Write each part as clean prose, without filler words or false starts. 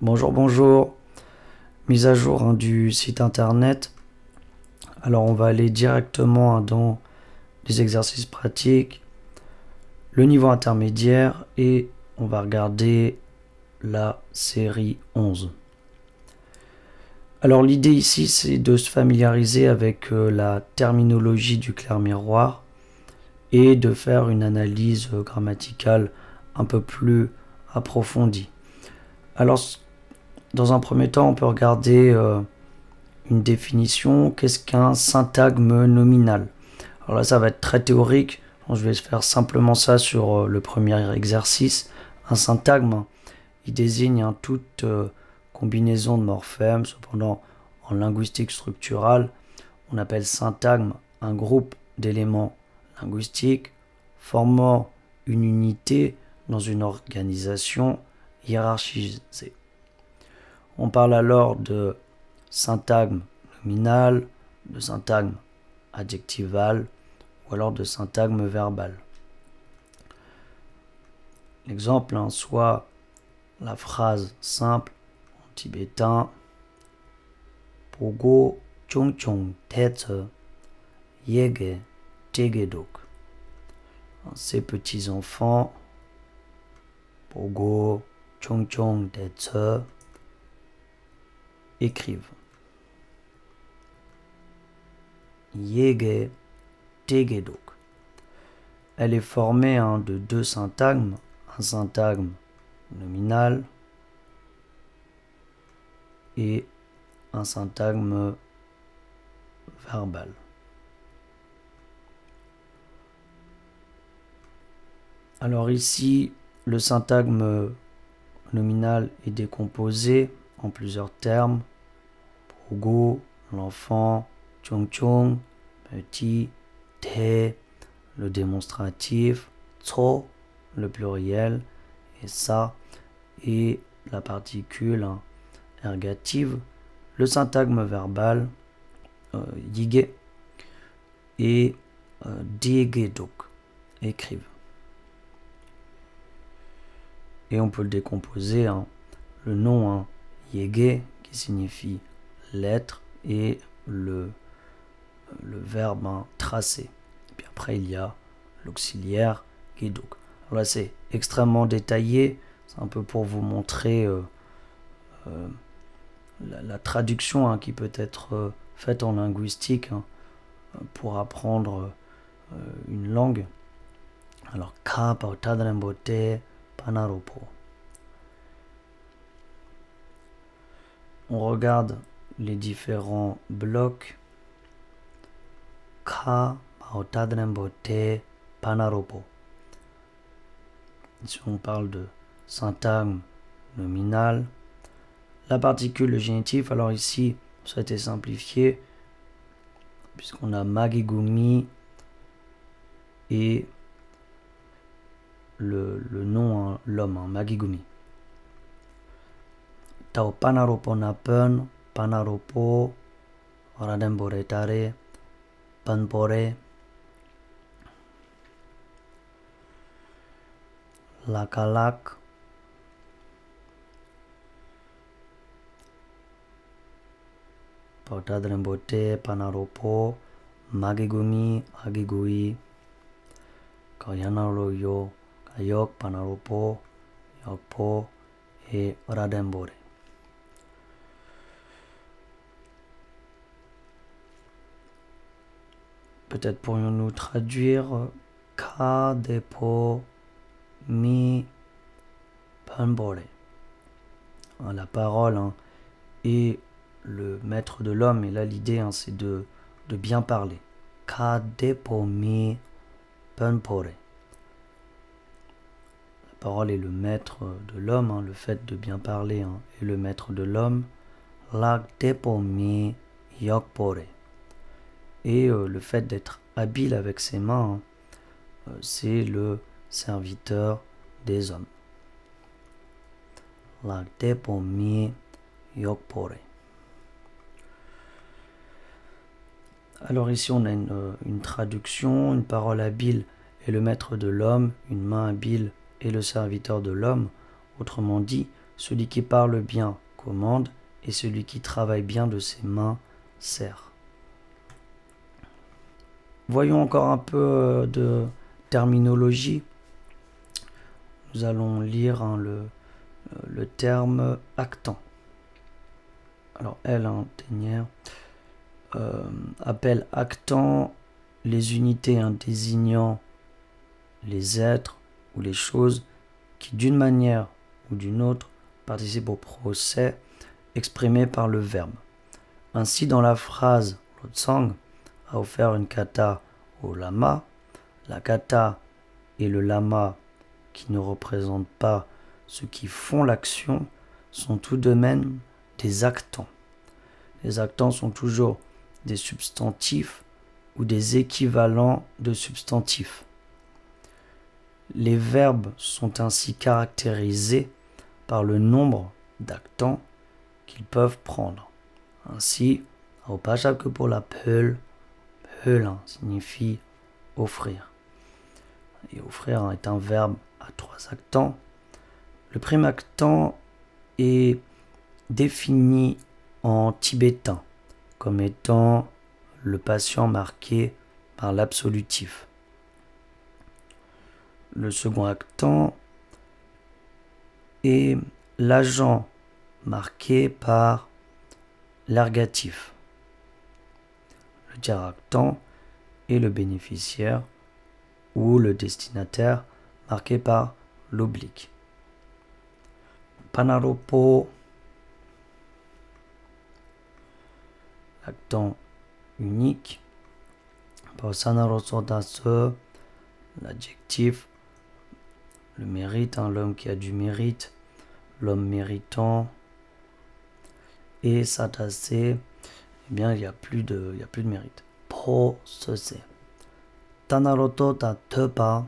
Bonjour, bonjour. Mise à jour du site internet. Alors on va aller directement dans les exercices pratiques, le niveau intermédiaire et on va regarder la série 11. Alors l'idée ici c'est de se familiariser avec la terminologie du clair-miroir et de faire une analyse grammaticale un peu plus approfondie. Alors dans un premier temps on peut regarder une définition, qu'est-ce qu'un syntagme nominal. Alors là, ça va être très théorique. Je vais faire simplement ça sur le premier exercice. Un syntagme, il désigne toute combinaison de morphèmes. Cependant, en linguistique structurale, on appelle syntagme un groupe d'éléments linguistiques formant une unité dans une organisation hiérarchisée. On parle alors de syntagme nominal, de syntagme adjectival ou alors de syntagme verbal. L'exemple, soit la phrase simple en tibétain Pogo chung chung tetse yege tegedok. Ces petits enfants Pogo chung chung tetse écrivent. Yege tegedok. Elle est formée de deux syntagmes, un syntagme nominal et un syntagme verbal. Alors ici, le syntagme nominal est décomposé en plusieurs termes. Pogo, l'enfant, chung chung, petit, te, le démonstratif, tso, le pluriel, et ça, et la particule ergative, le syntagme verbal, yige, et diegedok, écrivent. Et on peut le décomposer, le nom yege, qui signifie lettre, et le verbe tracer. Et puis après, il y a l'auxiliaire gedok. Alors là, c'est extrêmement détaillé. C'est un peu pour vous montrer la traduction qui peut être faite en linguistique pour apprendre une langue. Alors, ka pautadrembote panaropo. On regarde les différents blocs. Ka pautadrembote panaropo. Ici, on parle de syntagme nominal. La particule, le génitif, alors ici, ça a été simplifié, puisqu'on a magigumi et le nom, l'homme, magigumi. Tau panaropo napen, panaropo, rademboretare, panpore, lakalak, pautadrembote, panaropo, magigumi, agigui, kayanaloyo, kayok, panaropo, yokpo et radembore. Peut-être pourrions-nous traduire ka depo mi panbore. La parole est le maître de l'homme, et là l'idée c'est de bien parler. Ka depo mi panbore. La parole est le maître de l'homme, le fait de bien parler est le maître de l'homme. Lak depo mi yokpore. Et le fait d'être habile avec ses mains, c'est le serviteur des hommes. Lak depo mi yokpore. Alors ici on a une traduction, une parole habile est le maître de l'homme, une main habile est le serviteur de l'homme. Autrement dit, Celui qui parle bien commande, et celui qui travaille bien de ses mains sert. Voyons encore un peu de terminologie. Nous allons lire le terme actant. Alors, tenière, appelle actant les unités désignant les êtres ou les choses qui, d'une manière ou d'une autre, participent au procès exprimé par le verbe. Ainsi, dans la phrase « Lotsang a offert une kata au lama », la kata et le lama, qui ne représentent pas ceux qui font l'action, sont tout de même des actants. Les actants sont toujours des substantifs ou des équivalents de substantifs. Les verbes sont ainsi caractérisés par le nombre d'actants qu'ils peuvent prendre. Ainsi, au que pour la peul signifie offrir. Et offrir est un verbe à 3 actants. Le prime actant est défini en tibétain comme étant le patient marqué par l'absolutif. Le second actant est l'agent marqué par l'ergatif. Le tiers actant est le bénéficiaire ou le destinataire marqué par l'oblique. Panaropo, actant unique. Pausanarosodasse, l'adjectif, le mérite, l'homme qui a du mérite, l'homme méritant. Et sadase, eh bien il n'y a plus de mérite. Po sese. Tanaroto ta tepa,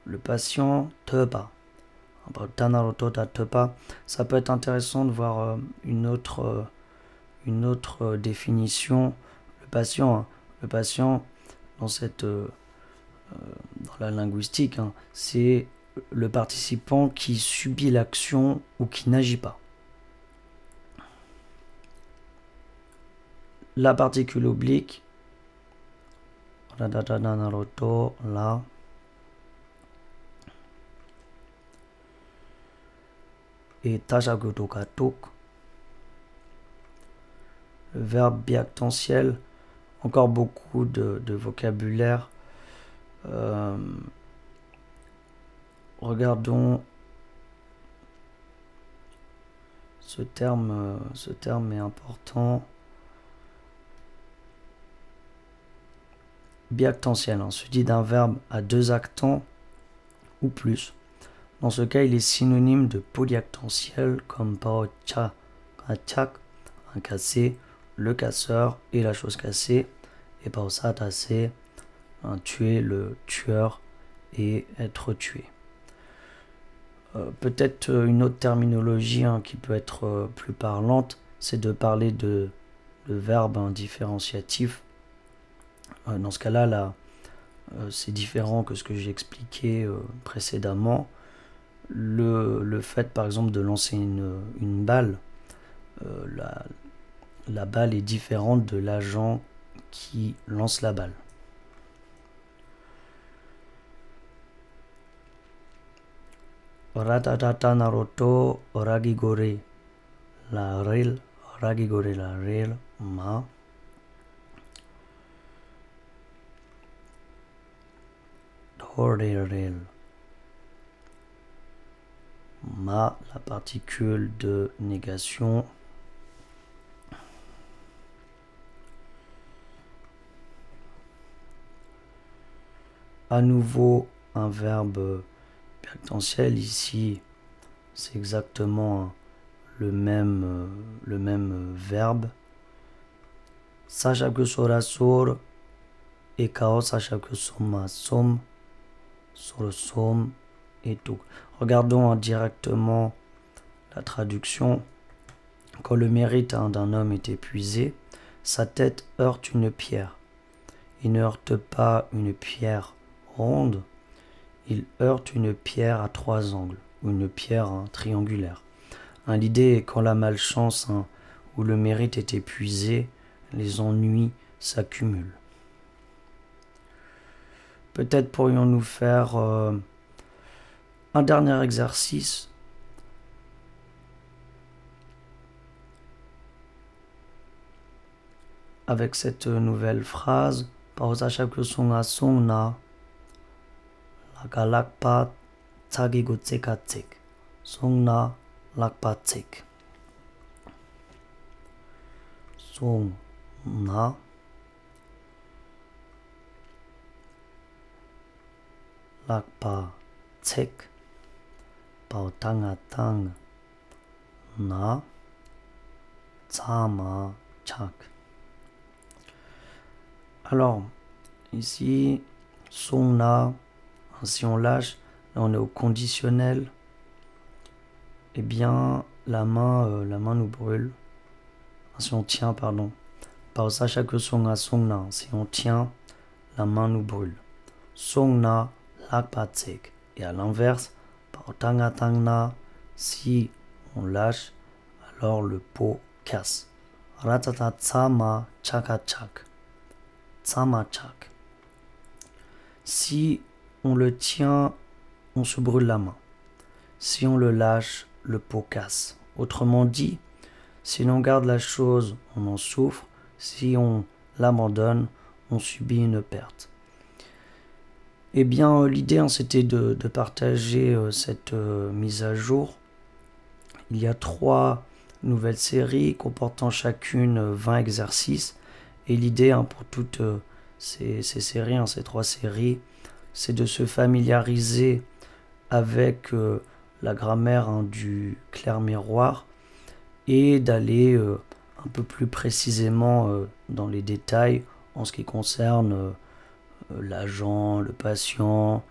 le patient tepa. Tanaroto ta tepa, ça peut être intéressant de voir une autre définition. Le patient dans la linguistique, c'est le participant qui subit l'action ou qui n'agit pas. La particule oblique, là, et tashagotokatok, le verbe biactentiel, encore beaucoup de vocabulaire. Regardons ce terme est important. Biactentiel, se dit d'un verbe à 2 actants ou plus. Dans ce cas, il est synonyme de polyactentiel comme paocha, kachak, un cassé, le casseur et la chose cassée, et paosatase, un tuer, le tueur et être tué. Peut-être une autre terminologie qui peut être plus parlante, c'est de parler de verbes différenciatifs. Dans ce cas-là, c'est différent que ce que j'ai expliqué précédemment. Le fait, par exemple, de lancer une balle, la balle est différente de l'agent qui lance la balle. Ratatata naroto ragigore la rel ma. Rel ma, la particule de négation. À nouveau un verbe biactentiel, ici c'est exactement le même verbe. Sashake sorasor et kao sashake soma som sorosom et tout. Regardons directement la traduction. Quand le mérite d'un homme est épuisé, sa tête heurte une pierre. Il ne heurte pas une pierre ronde, il heurte une pierre à 3 angles. ou une pierre triangulaire. L'idée est quand la malchance ou le mérite est épuisé, les ennuis s'accumulent. Peut-être pourrions-nous faire un dernier exercice avec cette nouvelle phrase. Pausa chaque songa songna laka lakpa tsagigo tsekatsek. Songna lakpa tsek. Songna lakpa tsek. Pao tanga tang na tsama chak. Alors, ici, songna, si on lâche, là on est au conditionnel, eh bien, la main nous brûle. Si on tient, pardon. Pausa chaque songa songna, si on tient, la main nous brûle. Songna lakpa tsek. Et à l'inverse, pao tanga tangna, si on lâche, alors le pot casse. Ratata tsama chaka chak. Tsama chak. Si on le tient, on se brûle la main. Si on le lâche, le pot casse. Autrement dit, si l'on garde la chose, on en souffre. Si on l'abandonne, on subit une perte. Eh bien, l'idée, c'était de partager cette mise à jour. Il y a 3 nouvelles séries comportant chacune 20 exercices. Et l'idée pour toutes ces séries, ces 3 séries, c'est de se familiariser avec la grammaire du clair-miroir et d'aller un peu plus précisément dans les détails en ce qui concerne l'agent, le patient,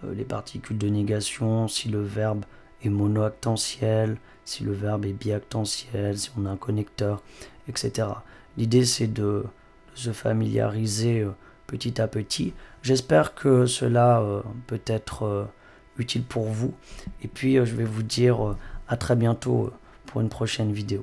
les particules de négation, si le verbe est monoactentiel, si le verbe est biactentiel, si on a un connecteur, etc. L'idée, c'est de se familiariser petit à petit. J'espère que cela peut être utile pour vous. Et puis, je vais vous dire à très bientôt pour une prochaine vidéo.